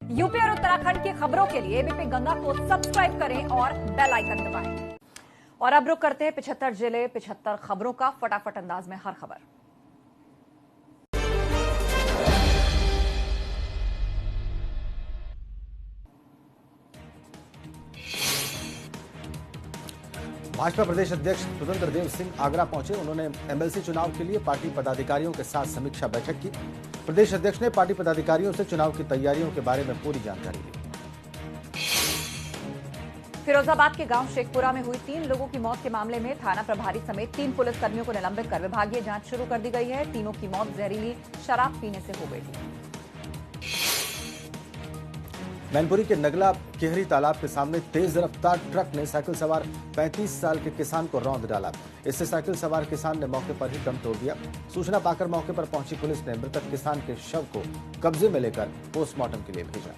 UP और उत्तराखंड की खबरों के लिए एबीपी गंगा को सब्सक्राइब करें और बेल आइकन दबाएं। और अब रुक करते हैं 75 जिले 75 खबरों का फटाफट अंदाज में हर खबर। भाजपा प्रदेश अध्यक्ष स्वतंत्र देव सिंह आगरा पहुंचे। उन्होंने एमएलसी चुनाव के लिए पार्टी पदाधिकारियों के साथ समीक्षा बैठक की। प्रदेश अध्यक्ष ने पार्टी पदाधिकारियों से चुनाव की तैयारियों के बारे में पूरी जानकारी ली। फिरोजाबाद के गांव शेखपुरा में हुई 3 लोगों की मौत के मामले में थाना प्रभारी समेत 3 पुलिसकर्मियों को निलंबित कर विभागीय जांच शुरू कर दी गई है। तीनों की मौत जहरीली शराब पीने से हो गई थी। मैनपुरी के नगला केहरी तालाब के सामने तेज रफ्तार ट्रक ने साइकिल सवार 35 साल के किसान को रौंद डाला। इससे साइकिल सवार किसान ने मौके पर ही दम तोड़ दिया। सूचना पाकर मौके पर पहुंची पुलिस ने मृतक किसान के शव को कब्जे में लेकर पोस्टमार्टम के लिए भेजा।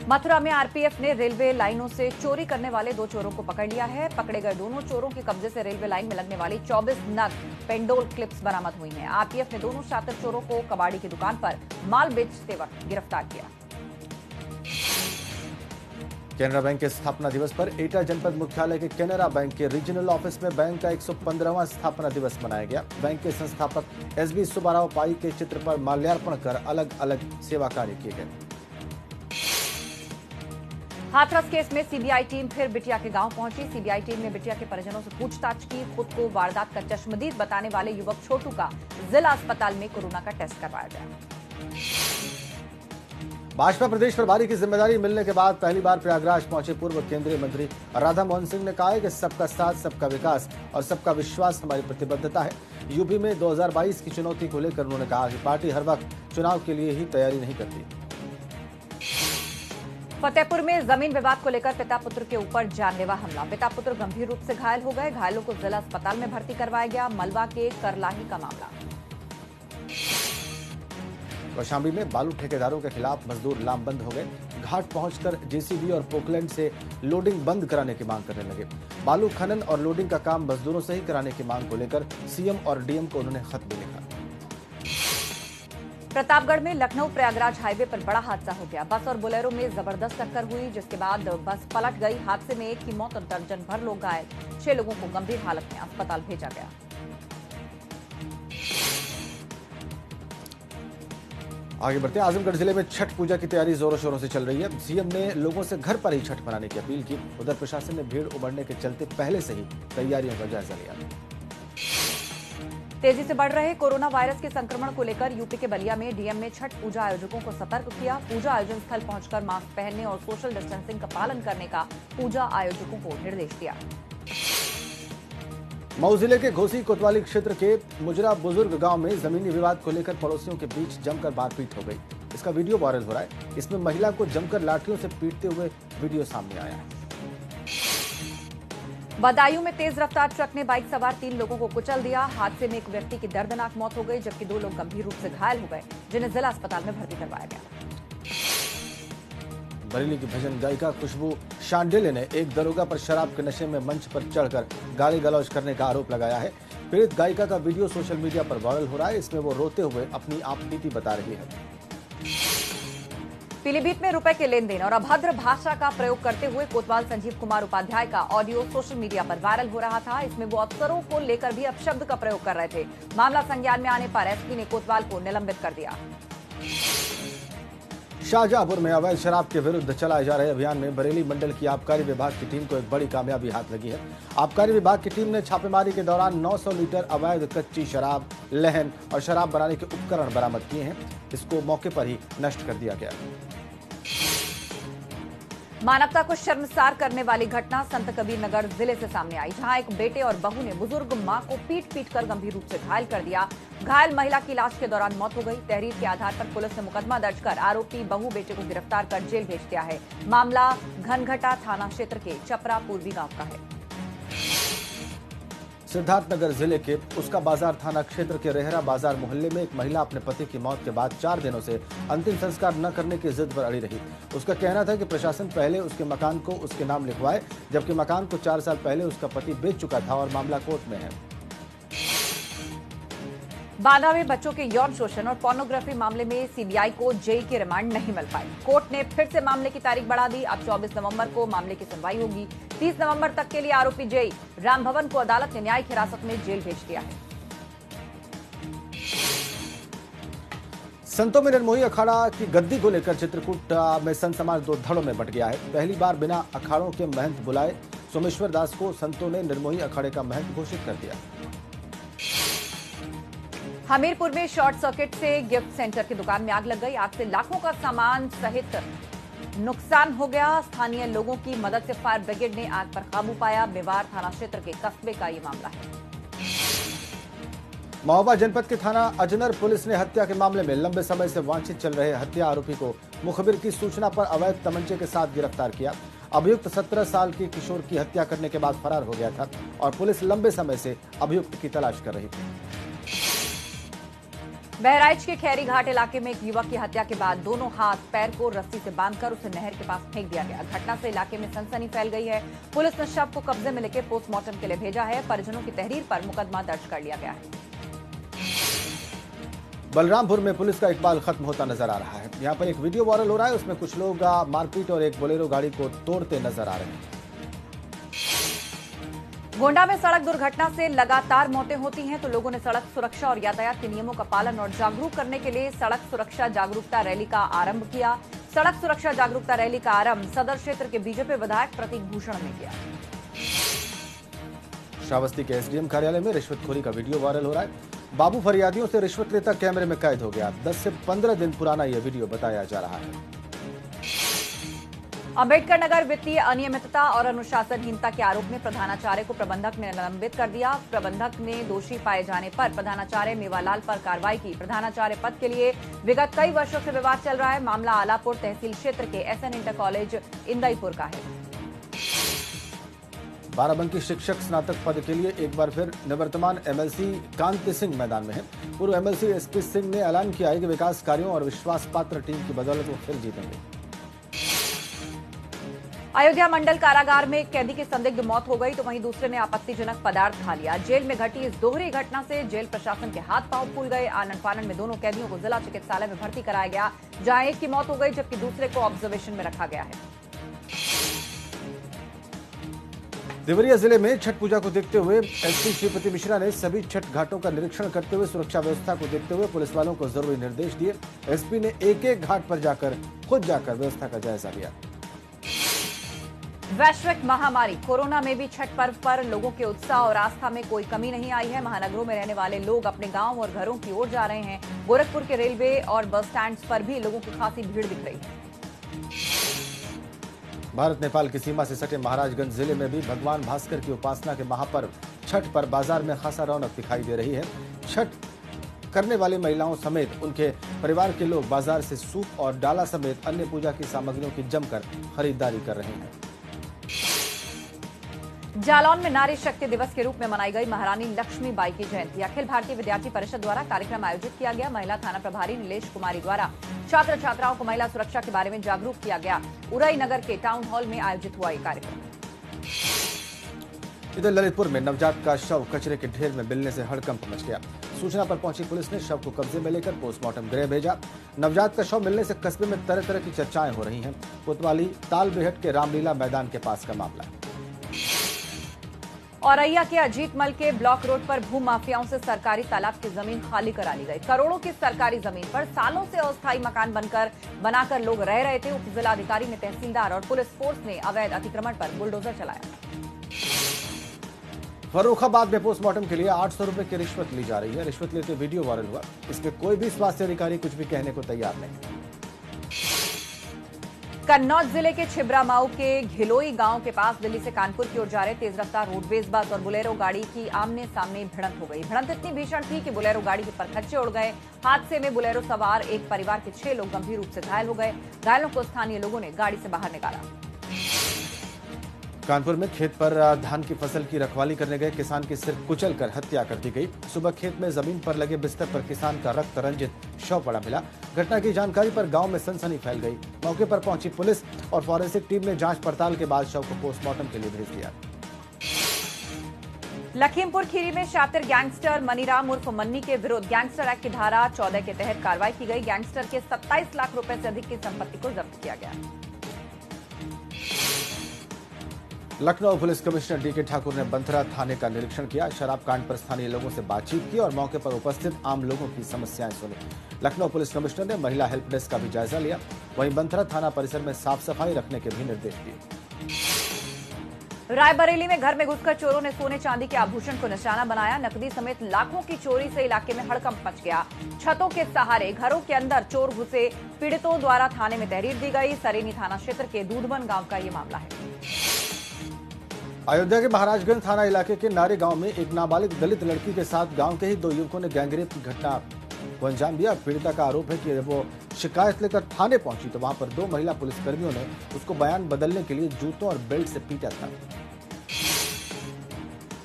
मथुरा में आरपीएफ ने रेलवे लाइनों से चोरी करने वाले 2 चोरों को पकड़ लिया है। पकड़े गए दोनों चोरों के कब्जे से रेलवे लाइन में लगने वाली 24 नग पेंडोल क्लिप्स बरामद हुई हैं। आरपीएफ ने दोनों शातिर चोरों को कबाड़ी की दुकान पर माल बेचते वक्त गिरफ्तार किया। केनरा बैंक के स्थापना दिवस पर एटा जनपद मुख्यालय के केनरा बैंक के रीजनल ऑफिस में बैंक का 115वां स्थापना दिवस मनाया गया। बैंक के संस्थापक एसबी सुब्बाराव पाई के चित्र पर माल्यार्पण कर अलग अलग सेवा कार्य किए गए। हाथरस केस में सीबीआई टीम फिर बिटिया के गांव पहुंची। सीबीआई टीम ने बिटिया के परिजनों से पूछताछ की। खुद को वारदात का चश्मदीद बताने वाले युवक छोटू का जिला अस्पताल में कोरोना का टेस्ट करवाया गया। भाजपा प्रदेश प्रभारी की जिम्मेदारी मिलने के बाद पहली बार प्रयागराज पहुंचे पूर्व केंद्रीय मंत्री राधा मोहन सिंह ने कहा है कि सबका साथ, सबका विकास और सबका विश्वास हमारी प्रतिबद्धता है। यूपी में 2022 की चुनौती को लेकर उन्होंने कहा कि पार्टी हर वक्त चुनाव के लिए ही तैयारी नहीं करती। फतेहपुर में जमीन विवाद को लेकर पिता पुत्र के ऊपर जानलेवा हमला। पिता पुत्र गंभीर रूप से घायल हो गए। घायलों को जिला अस्पताल में भर्ती करवाया गया। मलबा के करलाही का मामला। कौशाम्बी में बालू ठेकेदारों के खिलाफ मजदूर लामबंद हो गए। घाट पहुंचकर जेसीबी और पोकलैंड से लोडिंग बंद कराने की मांग करने लगे। बालू खनन और लोडिंग का काम मजदूरों से ही कराने की मांग को लेकर सीएम और डीएम को उन्होंने खत भी लिखा। प्रतापगढ़ में लखनऊ प्रयागराज हाईवे पर बड़ा हादसा हो गया। बस और बोलेरो में जबरदस्त टक्कर हुई, जिसके बाद बस पलट गई। हादसे में 1 की मौत और दर्जन भर लोग घायल। 6 लोगों को गंभीर हालत में अस्पताल भेजा गया। आगे बढ़ते हैं। आजमगढ़ जिले में छठ पूजा की तैयारी जोरों शोरों से चल रही है। सीएम ने लोगों से घर पर ही छठ मनाने की अपील की। उधर प्रशासन ने भीड़ उमड़ने के चलते पहले से ही तैयारियों का जायजा लिया। तेजी से बढ़ रहे कोरोना वायरस के संक्रमण को लेकर यूपी के बलिया में डीएम ने छठ पूजा आयोजकों को सतर्क किया। पूजा आयोजन स्थल पहुंचकर मास्क पहनने और सोशल डिस्टेंसिंग का पालन करने का पूजा आयोजकों को निर्देश दिया। मऊ जिले के घोसी कोतवाली क्षेत्र के मुजरा बुजुर्ग गांव में जमीनी विवाद को लेकर पड़ोसियों के बीच जमकर मारपीट हो गई। इसका वीडियो वायरल हो रहा है। इसमें महिला को जमकर लाठियों से पीटते हुए वीडियो सामने आया है। बदायूं में तेज रफ्तार ट्रक ने बाइक सवार 3 लोगों को कुचल दिया। हादसे में एक व्यक्ति की दर्दनाक मौत हो गई, जबकि 2 लोग गंभीर रूप से घायल हो गए, जिन्हें जिला अस्पताल में भर्ती करवाया गया। बरेली की भजन गायिका खुशबू शांडिल्य ने एक दरोगा पर शराब के नशे में मंच पर चढ़कर गाली गलौज करने का आरोप लगाया है। पीड़ित गायिका का वीडियो सोशल मीडिया पर वायरल हो रहा है। इसमें वो रोते हुए अपनी आप बीती बता रही है। पीलीभीत में रुपए के लेन देन और अभद्र भाषा का प्रयोग करते हुए कोतवाल संजीव कुमार उपाध्याय का ऑडियो सोशल मीडिया पर वायरल हो रहा था। इसमें वो अफसरों को लेकर भी अपशब्द का प्रयोग कर रहे थे। मामला संज्ञान में आने पर एसपी ने कोतवाल को निलंबित कर दिया। शाहजहांपुर में अवैध शराब के विरुद्ध चलाए जा रहे अभियान में बरेली मंडल की आबकारी विभाग की टीम को एक बड़ी कामयाबी हाथ लगी है। आबकारी विभाग की टीम ने छापेमारी के दौरान 900 लीटर अवैध कच्ची शराब, लहन और शराब बनाने के उपकरण बरामद किए हैं। इसको मौके पर ही नष्ट कर दिया गया। मानवता को शर्मसार करने वाली घटना संत कबीर नगर जिले से सामने आई, जहां एक बेटे और बहू ने बुजुर्ग मां को पीट कर गंभीर रूप से घायल कर दिया। घायल महिला की इलाज के दौरान मौत हो गई। तहरीर के आधार पर पुलिस ने मुकदमा दर्ज कर आरोपी बहू बेटे को गिरफ्तार कर जेल भेज दिया है। मामला घनघटा थाना क्षेत्र के चपरा पूर्वी गांव का है। सिद्धार्थनगर जिले के उसका बाजार थाना क्षेत्र के रेहरा बाजार मोहल्ले में एक महिला अपने पति की मौत के बाद 4 दिनों से अंतिम संस्कार न करने की जिद पर अड़ी रही। उसका कहना था कि प्रशासन पहले उसके मकान को उसके नाम लिखवाए, जबकि मकान को 4 साल पहले उसका पति बेच चुका था और मामला कोर्ट में है। बांदा में बच्चों के यौन शोषण और पोर्नोग्राफी मामले में सीबीआई को जेई की रिमांड नहीं मिल पाई। कोर्ट ने फिर से मामले की तारीख बढ़ा दी। अब 24 नवंबर को मामले की सुनवाई होगी। 30 नवंबर तक के लिए आरोपी जेई रामभवन को अदालत ने न्यायिक हिरासत में जेल भेज दिया है। संतों में निर्मोही अखाड़ा की गद्दी को लेकर चित्रकूट में संत समाज दो धड़ों में बंट गया है। पहली बार बिना अखाड़ों के महंत बुलाए सोमेश्वर दास को संतों ने निर्मोही अखाड़े का महंत घोषित कर दिया। हमीरपुर में शॉर्ट सर्किट से गिफ्ट सेंटर की दुकान में आग लग गई। आग से लाखों का सामान सहित नुकसान हो गया। स्थानीय लोगों की मदद से फायर ब्रिगेड ने आग पर काबू पाया। मेवाड़ थाना क्षेत्र के कस्बे का ये मामला है। महोबा जनपद के थाना अजनर पुलिस ने हत्या के मामले में लंबे समय से वांछित चल रहे हत्या आरोपी को मुखबिर की सूचना पर अवैध तमंचे के साथ गिरफ्तार किया। अभियुक्त 17 साल के किशोर की हत्या करने के बाद फरार हो गया था और पुलिस लंबे समय से अभियुक्त की तलाश कर रही थी। बहराइच के खैरी घाट इलाके में एक युवक की हत्या के बाद दोनों हाथ पैर को रस्सी से बांधकर उसे नहर के पास फेंक दिया गया। घटना से इलाके में सनसनी फैल गई है। पुलिस ने शव को कब्जे में लेकर पोस्टमार्टम के लिए भेजा है। परिजनों की तहरीर पर मुकदमा दर्ज कर लिया गया है। बलरामपुर में पुलिस का इकबाल खत्म होता नजर आ रहा है। यहाँ पर एक वीडियो वायरल हो रहा है। उसमें कुछ लोग मारपीट और एक बोलेरो गाड़ी को तोड़ते नजर आ रहे हैं। गोंडा में सड़क दुर्घटना से लगातार मौतें होती हैं, तो लोगों ने सड़क सुरक्षा और यातायात के नियमों का पालन और जागरूक करने के लिए सड़क सुरक्षा जागरूकता रैली का आरंभ किया। सड़क सुरक्षा जागरूकता रैली का आरंभ सदर क्षेत्र के बीजेपी विधायक प्रतीक भूषण ने किया। श्रावस्ती के एसडीएम कार्यालय में रिश्वतखोरी का वीडियो वायरल हो रहा है। बाबू फरियादियों से रिश्वत लेता कैमरे में कैद हो गया। 10 से 15 दिन पुराना यह वीडियो बताया जा रहा है। अंबेडकर नगर वित्तीय अनियमितता और अनुशासनहीनता के आरोप में प्रधानाचार्य को प्रबंधक ने निलंबित कर दिया। प्रबंधक ने दोषी पाए जाने पर प्रधानाचार्य मेवालाल पर कार्रवाई की। प्रधानाचार्य पद के लिए विगत कई वर्षों से विवाद चल रहा है। मामला आलापुर तहसील क्षेत्र के एसएन इंटर कॉलेज इंदईपुर का है। बाराबंकी शिक्षक स्नातक पद के लिए एक बार फिर निवर्तमान एमएलसी कांति सिंह मैदान में है। पूर्व एमएलसी एसपी सिंह ने ऐलान किया है कि विकास कार्यों और विश्वास पात्र टीम की बदौलत वो फिर जीतेंगे। अयोध्या मंडल कारागार में एक कैदी की संदिग्ध मौत हो गई, तो वहीं दूसरे ने आपत्तिजनक पदार्थ खा लिया। जेल में घटी इस दोहरी घटना से जेल प्रशासन के हाथ पांव फूल गए। आनन फानन में दोनों कैदियों को जिला चिकित्सालय में भर्ती कराया गया, जहां एक की मौत हो गई जबकि दूसरे को ऑब्जर्वेशन में रखा गया है। देवरिया जिले में छठ पूजा को देखते हुए एसपी श्रीपति मिश्रा ने सभी छठ घाटों का निरीक्षण करते हुए सुरक्षा व्यवस्था को देखते हुए पुलिस वालों को जरूरी निर्देश दिए। एसपी ने एक-एक घाट पर खुद जाकर व्यवस्था का जायजा लिया। वैश्विक महामारी कोरोना में भी छठ पर्व पर लोगों के उत्साह और आस्था में कोई कमी नहीं आई है। महानगरों में रहने वाले लोग अपने गांव और घरों की ओर जा रहे हैं। गोरखपुर के रेलवे और बस स्टैंड पर भी लोगों की खासी भीड़ दिख रही है। भारत नेपाल की सीमा से सटे महाराजगंज जिले में भी भगवान भास्कर की उपासना के महापर्व छठ पर बाजार में खासा रौनक दिखाई दे रही है। छठ करने वाली महिलाओं समेत उनके परिवार के लोग बाजार से सूप और डाला समेत अन्य पूजा की सामग्रियों की जमकर खरीदारी कर रहे हैं। जालौन में नारी शक्ति दिवस के रूप में मनाई गई महारानी लक्ष्मीबाई की जयंती। अखिल भारतीय विद्यार्थी परिषद द्वारा कार्यक्रम आयोजित किया गया। महिला थाना प्रभारी नीलेश कुमारी द्वारा छात्र छात्राओं को महिला सुरक्षा के बारे में जागरूक किया गया। उरई नगर के टाउन हॉल में आयोजित हुआ ये कार्यक्रम। इधर ललितपुर में नवजात का शव कचरे के ढेर में मिलने से हड़कंप मच गया। सूचना पर पहुंची पुलिस ने शव को कब्जे में लेकर पोस्टमार्टम गृह भेजा। नवजात का शव मिलने से कस्बे में तरह तरह की चर्चाएं हो रही हैं। कोतवाली तालबेहट के रामलीला मैदान के पास का मामला है। औरैया के अजीतमल के ब्लॉक रोड पर भू माफियाओं से सरकारी तालाब की जमीन खाली करा ली गई। करोड़ों की सरकारी जमीन पर सालों से अस्थायी मकान बनाकर लोग रह रहे थे। उप जिलाधिकारी ने तहसीलदार और पुलिस फोर्स ने अवैध अतिक्रमण पर बुलडोजर चलाया। फर्रुखाबाद में पोस्टमार्टम के लिए 800 रुपए की रिश्वत ली जा रही है। रिश्वत लेते वीडियो वायरल हुआ। इसमें कोई भी स्वास्थ्य अधिकारी कुछ भी कहने को तैयार नहीं। कन्नौज जिले के छिबरामाऊ के घिलोई गांव के पास दिल्ली से कानपुर की ओर जा रहे तेज रफ्तार रोडवेज बस और बुलेरो गाड़ी की आमने सामने भिड़ंत हो गई। भिड़ंत इतनी भीषण थी कि बुलेरो गाड़ी के परखच्चे उड़ गए। हादसे में बुलेरो सवार एक परिवार के 6 लोग गंभीर रूप से घायल हो गए। घायलों को स्थानीय लोगों ने गाड़ी से बाहर निकाला। कानपुर में खेत पर धान की फसल की रखवाली करने गए किसान की सिर कुचलकर हत्या कर दी गई। सुबह खेत में जमीन पर लगे बिस्तर पर किसान का रक्त रंजित शव पड़ा मिला। घटना की जानकारी पर गांव में सनसनी फैल गई। मौके पर पहुंची पुलिस और फॉरेंसिक टीम ने जांच पड़ताल के बाद शव को पोस्टमार्टम के लिए भेज दिया। लखीमपुर खीरी में शातिर गैंगस्टर मनीराम उर्फ मन्नी के विरुद्ध गैंगस्टर एक्ट की धारा 14 के तहत कार्रवाई की गई। गैंगस्टर के 27 लाख रुपए से अधिक की संपत्ति को जब्त किया गया। Lucknow police commissioner DK Thakur ने बंथरा थाने का निरीक्षण किया। शराब कांड पर स्थानीय लोगों से बातचीत की और मौके पर उपस्थित आम लोगों की समस्याएं सुनी। लखनऊ पुलिस कमिश्नर ने महिला हेल्प डेस्क का भी जायजा लिया। वहीं बंथरा थाना परिसर में साफ सफाई रखने के भी निर्देश दिए। रायबरेली में घर में घुसकर चोरों ने सोने चांदी के आभूषण को निशाना बनाया। नकदी समेत लाखों की चोरी से इलाके में हड़कंप मच गया। छतों के सहारे घरों के अंदर चोर घुसे। पीड़ितों द्वारा थाने में तहरीर दी गई। सरेनी थाना क्षेत्र के दूधबन गांव का ये मामला है। अयोध्या के महाराजगंज थाना इलाके के नारे गांव में एक नाबालिग दलित लड़की के साथ गांव के ही दो युवकों ने गैंगरेप की घटना को अंजाम दिया। पीड़िता का आरोप है कि जब वो शिकायत लेकर थाने पहुंची तो वहां पर दो महिला पुलिसकर्मियों ने उसको बयान बदलने के लिए जूतों और बेल्ट से पीटा था।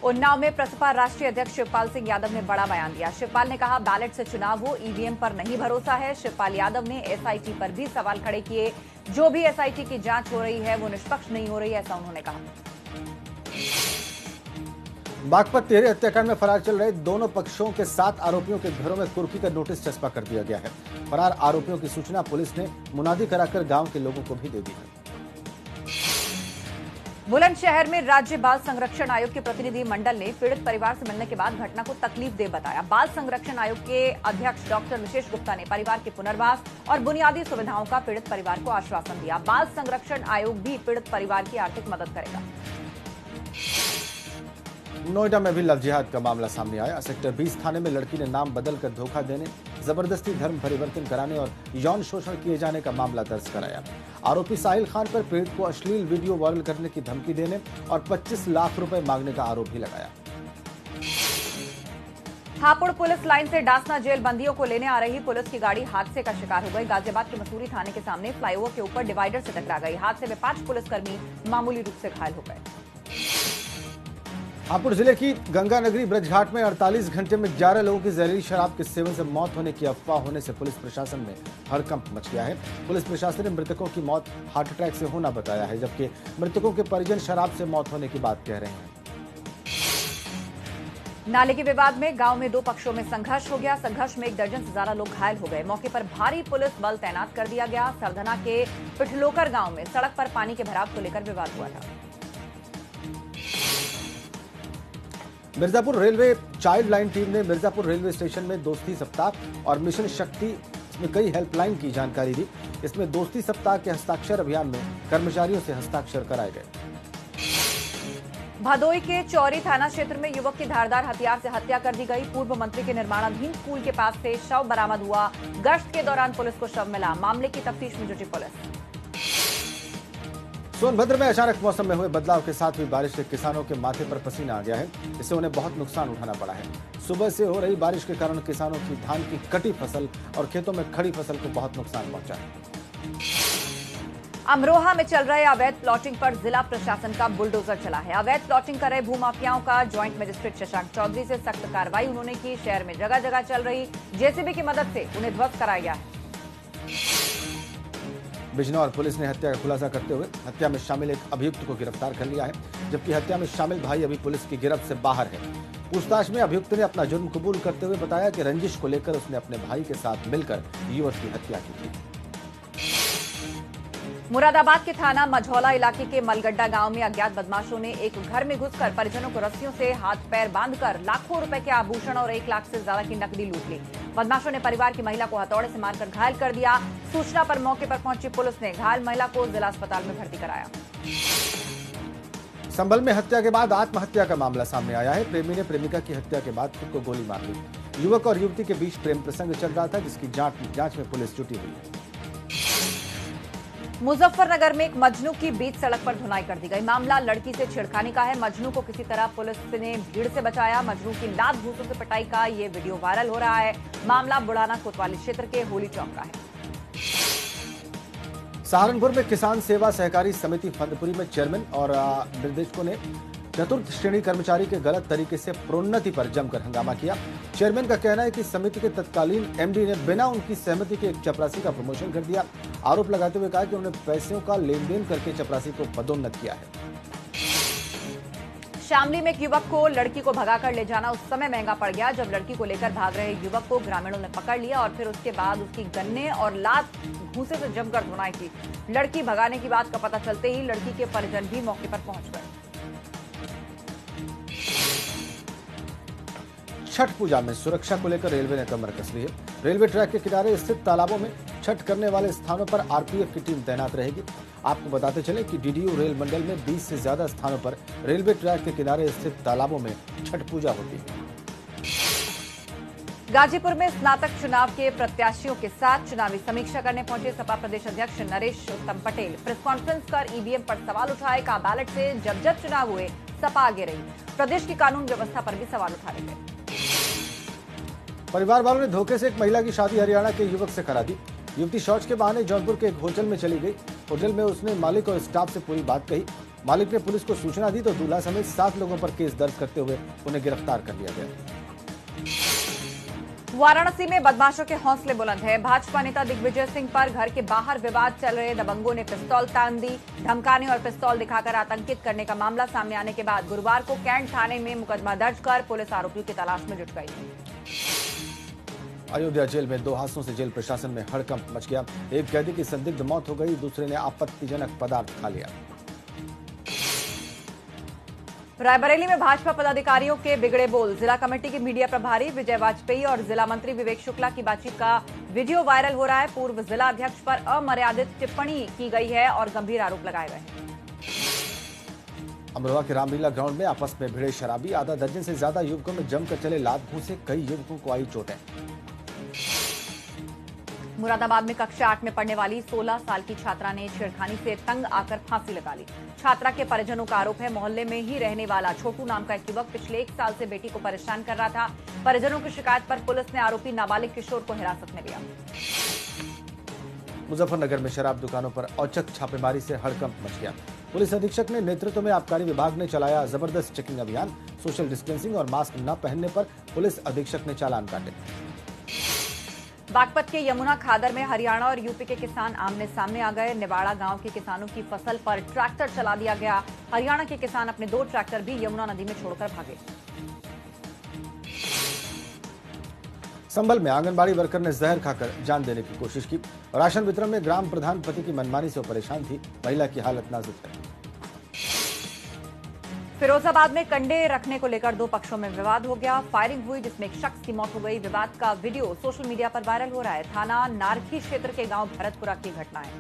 उन्नाव में प्रसपा राष्ट्रीय अध्यक्ष शिवपाल सिंह यादव ने बड़ा बयान दिया। शिवपाल ने कहा, बैलेट से चुनाव हो, ईवीएम पर नहीं भरोसा है। शिवपाल यादव ने एसआईटी पर भी सवाल खड़े किए। जो भी एसआईटी की जांच हो रही है वो निष्पक्ष नहीं हो रही, ऐसा उन्होंने कहा। बागपत तिहरी हत्याकांड में फरार चल रहे दोनों पक्षों के 7 आरोपियों के घरों में कुर्की का नोटिस चस्पा कर दिया गया है। फरार आरोपियों की सूचना पुलिस ने मुनादी कराकर गांव के लोगों को भी दे दी है। बुलंदशहर में राज्य बाल संरक्षण आयोग के प्रतिनिधि मंडल ने पीड़ित परिवार से मिलने के बाद घटना को तकलीफदेह बताया। बाल संरक्षण आयोग के अध्यक्ष डॉक्टर विशेष गुप्ता ने परिवार के पुनर्वास और बुनियादी सुविधाओं का पीड़ित परिवार को आश्वासन दिया। बाल संरक्षण आयोग भी पीड़ित परिवार की आर्थिक मदद करेगा। नोएडा में भी लव जिहाद का मामला सामने आया। सेक्टर 20 थाने में लड़की ने नाम बदलकर धोखा देने, जबरदस्ती धर्म परिवर्तन कराने और यौन शोषण किए जाने का मामला दर्ज कराया। आरोपी साहिल खान पर पीड़ित को अश्लील वीडियो वायरल करने की धमकी देने और 25 लाख रुपए मांगने का आरोप भी लगाया। हापुड़ पुलिस लाइन से डासना जेल बंदियों को लेने आ रही पुलिस की गाड़ी हादसे का शिकार हो गई। गाजियाबाद के मसूरी थाने के सामने फ्लाईओवर के ऊपर डिवाइडर से टकरा गई। हादसे में 5 पुलिसकर्मी मामूली रूप से घायल हो गए। हापुड़ जिले की गंगा नगरी ब्रजघाट में 48 घंटे में 11 लोगों की जहरीली शराब के सेवन से मौत होने की अफवाह होने से पुलिस प्रशासन में हड़कंप मच गया है। पुलिस प्रशासन ने मृतकों की मौत हार्ट अटैक से होना बताया है, जबकि मृतकों के परिजन शराब से मौत होने की बात कह रहे हैं। नाले के विवाद में गांव में 2 पक्षों में संघर्ष हो गया। संघर्ष में 1 दर्जन से ज्यादा लोग घायल हो गए। मौके पर भारी पुलिस बल तैनात कर दिया गया। सरधना के पिठलोकर गांव में सड़क पर पानी के भराव को लेकर विवाद हुआ था। Mirzapur railway child line team ने मिर्जापुर रेलवे स्टेशन में दोस्ती सप्ताह और मिशन शक्ति इसमें कई हेल्पलाइन की जानकारी दी। इसमें दोस्ती सप्ताह के हस्ताक्षर अभियान में कर्मचारियों से हस्ताक्षर कराए गए। भदोई के चौरी थाना क्षेत्र में युवक की धारदार हथियार से हत्या कर दी गई। पूर्व मंत्री के निर्माणाधीन स्कूल के पास से शव बरामद हुआ। गश्त के दौरान पुलिस को शव मिला। मामले की तफ्तीश में जुटी पुलिस। सोनभद्र में अचानक मौसम में हुए बदलाव के साथ हुई बारिश से किसानों के माथे पर पसीना आ गया है। इससे उन्हें बहुत नुकसान उठाना पड़ा है। सुबह से हो रही बारिश के कारण किसानों की धान की कटी फसल और खेतों में खड़ी फसल को बहुत नुकसान पहुंचा है। अमरोहा में चल रहे अवैध प्लॉटिंग पर जिला प्रशासन का बुलडोजर चला है। अवैध प्लॉटिंग कर रहे भूमाफियाओं का ज्वाइंट मजिस्ट्रेट शशांक चौधरी से सख्त कार्रवाई उन्होंने की। शहर में जगह जगह चल रही जेसीबी की मदद से उन्हें ध्वस्त कराया गया है। बिजनौर पुलिस ने हत्या का खुलासा करते हुए हत्या में शामिल एक अभियुक्त को गिरफ्तार कर लिया है, जबकि हत्या में शामिल भाई अभी पुलिस की गिरफ्त से बाहर है। पूछताछ में अभियुक्त ने अपना जुर्म कबूल करते हुए बताया कि रंजिश को लेकर उसने अपने भाई के साथ मिलकर युवक की हत्या की थी। मुरादाबाद के थाना मझौला इलाके के मलगड्डा गांव में अज्ञात बदमाशों ने एक घर में घुसकर परिजनों को रस्सियों से हाथ पैर बांधकर लाखों रुपए के आभूषण और 1 लाख से ज्यादा की नकदी लूट ली। बदमाशों ने परिवार की महिला को हथौड़े से मारकर घायल कर दिया। सूचना पर मौके पर पहुंची पुलिस ने घायल महिला को जिला अस्पताल में भर्ती कराया। संभल में हत्या के बाद आत्महत्या का मामला सामने आया है। प्रेमी ने प्रेमिका की हत्या के बाद खुद को गोली मार ली। युवक और युवती के बीच प्रेम प्रसंग चल रहा था, जिसकी जांच में पुलिस जुटी हुई है। मुजफ्फरनगर में एक मजनू की बीच सड़क पर धुनाई कर दी गई। मामला लड़की से छेड़खानी का है। मजनू को किसी तरह पुलिस ने भीड़ से बचाया। मजनू की लात घूंसों से पिटाई का ये वीडियो वायरल हो रहा है। मामला बुढ़ाना कोतवाली क्षेत्र के होली चौक का है। सहारनपुर में किसान सेवा सहकारी समिति फंदपुरी में चेयरमैन और निर्देशकों ने चतुर्थ श्रेणी कर्मचारी के गलत तरीके से प्रोन्नति पर जमकर हंगामा किया। चेयरमैन का कहना है कि समिति के तत्कालीन एमडी ने बिना उनकी सहमति के एक चपरासी का प्रमोशन कर दिया। आरोप लगाते हुए कहा कि उन्होंने पैसों का लेन देन करके चपरासी को पदोन्नत किया है। शामली में एक युवक को लड़की को भगाकर ले जाना उस समय महंगा पड़ गया जब लड़की को लेकर भाग रहे युवक को ग्रामीणों ने पकड़ लिया और फिर उसके बाद उसकी गन्ने और लात घूंसे से जमकर धुनाई की। लड़की भगाने की बात का पता चलते ही लड़की के परिजन भी मौके पर पहुंच गए। छठ पूजा में सुरक्षा को लेकर रेलवे ने कमर कस ली है। रेलवे ट्रैक के किनारे स्थित तालाबों में छठ करने वाले स्थानों पर आरपीएफ की टीम तैनात रहेगी। आपको बताते चले कि डीडीयू रेल मंडल में 20 से ज्यादा स्थानों पर रेलवे ट्रैक के किनारे स्थित तालाबों में छठ पूजा होती है। गाजीपुर में स्नातक चुनाव के प्रत्याशियों के साथ चुनावी समीक्षा करने पहुंचे सपा प्रदेश अध्यक्ष नरेश उत्तम पटेल। प्रेस कॉन्फ्रेंस कर ईवीएम पर सवाल उठाए। कहा बैलेट से जब चुनाव हुए सपा आगे रही। प्रदेश की कानून व्यवस्था पर भी सवाल उठाए गए। परिवार वालों ने धोखे से एक महिला की शादी हरियाणा के युवक से करा दी। युवती शौच के बहाने जौनपुर के एक होटल में चली गई। होटल में उसने मालिक और स्टाफ से पूरी बात कही। मालिक ने पुलिस को सूचना दी तो दूल्हा समेत 7 लोगों पर केस दर्ज करते हुए उन्हें गिरफ्तार कर लिया गया। वाराणसी में बदमाशों के हौसले बुलंद हैं। भाजपा नेता दिग्विजय सिंह पर घर के बाहर विवाद चल रहे दबंगों ने पिस्तौल तान दी। धमकाने और पिस्तौल दिखाकर आतंकित करने का मामला सामने आने के बाद गुरुवार को कैंट थाने में मुकदमा दर्ज कर पुलिस आरोपियों की तलाश में जुट गई। अयोध्या जेल में 2 हादसों से जेल प्रशासन में हड़कंप मच गया। एक कैदी की संदिग्ध मौत हो गई, दूसरे ने आपत्तिजनक पदार्थ खा लिया। रायबरेली में भाजपा पदाधिकारियों के बिगड़े बोल। जिला कमेटी के मीडिया प्रभारी विजय वाजपेयी और जिला मंत्री विवेक शुक्ला की बातचीत का वीडियो वायरल हो रहा है। पूर्व जिला अध्यक्ष पर अमर्यादित टिप्पणी की गई है और गंभीर आरोप लगाए गए हैं। अमरोहा के रामलीला ग्राउंड में आपस में भिड़े शराबी। आधा दर्जन से ज्यादा युवकों में जमकर चले लात घूंसे। कई युवकों को आई चोटें। मुरादाबाद में कक्षा 8 में पढ़ने वाली 16 साल की छात्रा ने छेड़खानी से तंग आकर फांसी लगा ली। छात्रा के परिजनों का आरोप है मोहल्ले में ही रहने वाला छोटू नाम का एक युवक पिछले 1 साल से बेटी को परेशान कर रहा था। परिजनों की शिकायत पर पुलिस ने आरोपी नाबालिग किशोर को हिरासत में लिया। मुजफ्फरनगर में शराब दुकानों पर औचक छापेमारी से हड़कंप मच गया। पुलिस अधीक्षक ने नेतृत्व में आबकारी विभाग ने चलाया जबरदस्त चेकिंग अभियान। सोशल डिस्टेंसिंग और मास्क न पहनने पर पुलिस अधीक्षक ने चालान काटे। बागपत के यमुना खादर में हरियाणा और यूपी के किसान आमने सामने आ गए। निवाड़ा गांव के किसानों की फसल पर ट्रैक्टर चला दिया गया। हरियाणा के किसान अपने 2 ट्रैक्टर भी यमुना नदी में छोड़कर भागे। संभल में आंगनबाड़ी वर्कर ने जहर खाकर जान देने की कोशिश की। राशन वितरण में ग्राम प्रधान पति की मनमानी से परेशान थी। महिला की हालत नाजुक है। फिरोजाबाद में कंडे रखने को लेकर 2 पक्षों में विवाद हो गया। फायरिंग हुई जिसमें एक शख्स की मौत हो गई। विवाद का वीडियो सोशल मीडिया पर वायरल हो रहा है। थाना नारखी क्षेत्र के गांव भरतपुरा की घटना है।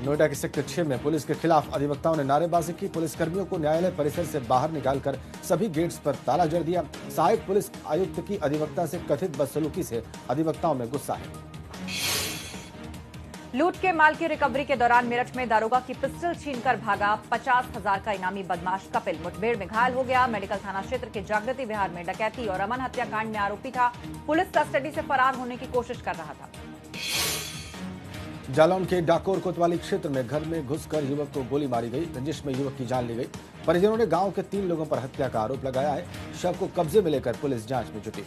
नोएडा के सेक्टर 6 में पुलिस के खिलाफ अधिवक्ताओं ने नारेबाजी की। पुलिसकर्मियों को न्यायालय परिसर से बाहर निकालकर सभी गेट्स पर ताला जड़ दिया। सहायक पुलिस आयुक्त की अधिवक्ता से कथित बदसलूकी से अधिवक्ताओं में गुस्सा है। लूट के माल की रिकवरी के दौरान मेरठ में दारोगा की पिस्टल छीनकर भागा 50,000 का इनामी बदमाश कपिल मुठभेड़ में घायल हो गया। मेडिकल थाना क्षेत्र के जागृति विहार में डकैती और अमन हत्याकांड में आरोपी था। पुलिस कस्टडी से फरार होने की कोशिश कर रहा था। जालौन के डाकोर कोतवाली क्षेत्र में घर में घुसकर युवक को गोली मारी गई। रंजिश में युवक की जान ली गई। परिजनों ने गांव के 3 लोगों पर हत्या का आरोप लगाया है। शव को कब्जे में लेकर पुलिस जांच में जुटी।